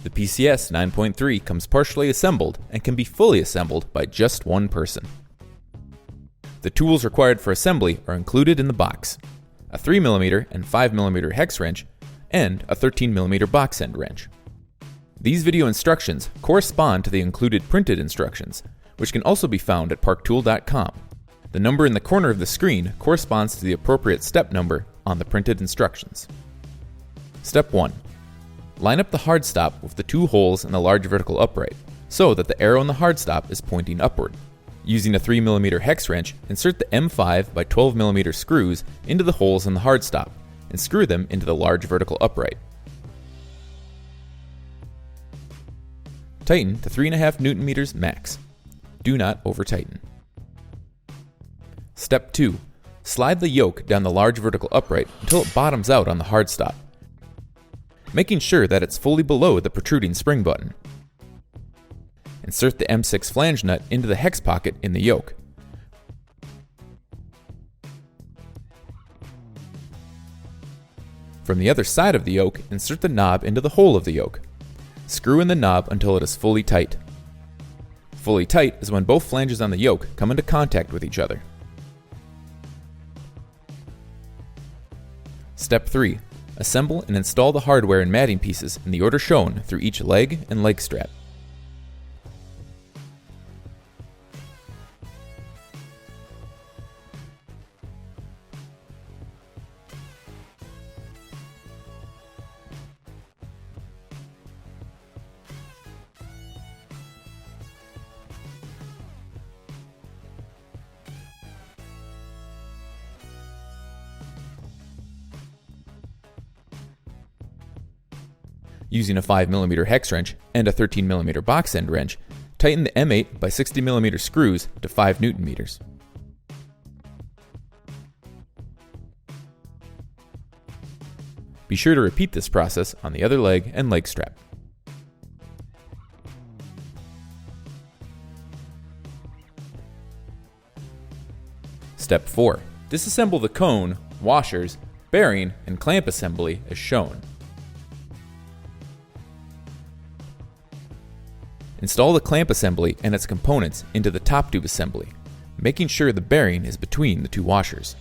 The PCS 9.3 comes partially assembled and can be fully assembled by just one person. The tools required for assembly are included in the box: a 3mm and 5mm hex wrench and a 13mm box end wrench. These video instructions correspond to the included printed instructions, which can also be found at ParkTool.com. The number in the corner of the screen corresponds to the appropriate step number on the printed instructions. Step 1. Line up the hard stop with the two holes in the large vertical upright, so that the arrow in the hard stop is pointing upward. Using a 3mm hex wrench, insert the M5 by 12mm screws into the holes in the hard stop, and screw them into the large vertical upright. Tighten to 3.5 Nm max. Do not over-tighten. Step 2. Slide the yoke down the large vertical upright until it bottoms out on the hard stop, making sure that it's fully below the protruding spring button. Insert the M6 flange nut into the hex pocket in the yoke. From the other side of the yoke, insert the knob into the hole of the yoke. Screw in the knob until it is fully tight. Fully tight is when both flanges on the yoke come into contact with each other. Step 3. Assemble and install the hardware and matting pieces in the order shown through each leg and leg strap. Using a 5mm hex wrench and a 13mm box end wrench, tighten the M8 by 60mm screws to 5 Nm. Be sure to repeat this process on the other leg and leg strap. Step 4. Disassemble the cone, washers, bearing, and clamp assembly as shown. Install the clamp assembly and its components into the top tube assembly, making sure the bearing is between the two washers.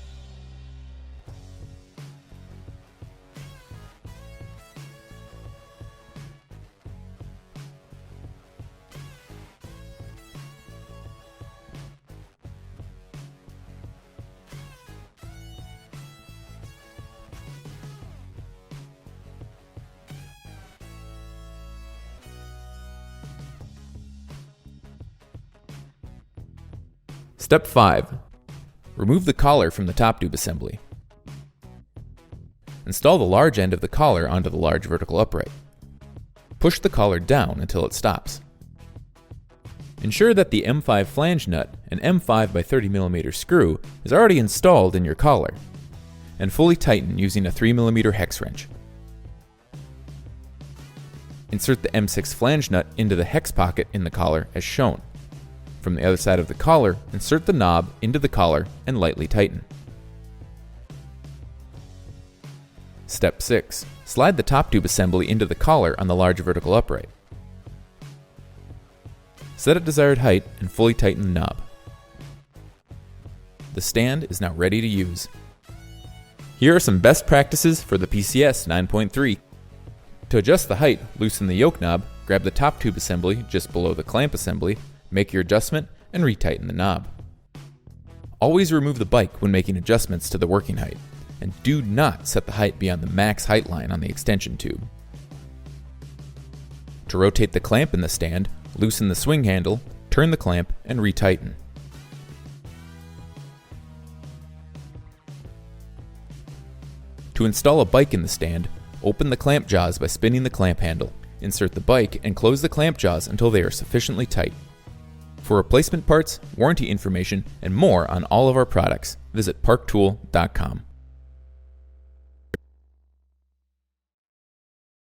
Step 5. Remove the collar from the top tube assembly. Install the large end of the collar onto the large vertical upright. Push the collar down until it stops. Ensure that the M5 flange nut and M5 by 30mm screw is already installed in your collar, and fully tighten using a 3mm hex wrench. Insert the M6 flange nut into the hex pocket in the collar as shown. From the other side of the collar, insert the knob into the collar and lightly tighten. Step 6. Slide the top tube assembly into the collar on the large vertical upright. Set at desired height and fully tighten the knob. The stand is now ready to use. Here are some best practices for the PCS 9.3. To adjust the height, loosen the yoke knob, grab the top tube assembly just below the clamp assembly, make your adjustment, and retighten the knob. Always remove the bike when making adjustments to the working height, and do not set the height beyond the max height line on the extension tube. To rotate the clamp in the stand, loosen the swing handle, turn the clamp, and retighten. To install a bike in the stand, open the clamp jaws by spinning the clamp handle. Insert the bike and close the clamp jaws until they are sufficiently tight. For replacement parts, warranty information, and more on all of our products, visit ParkTool.com.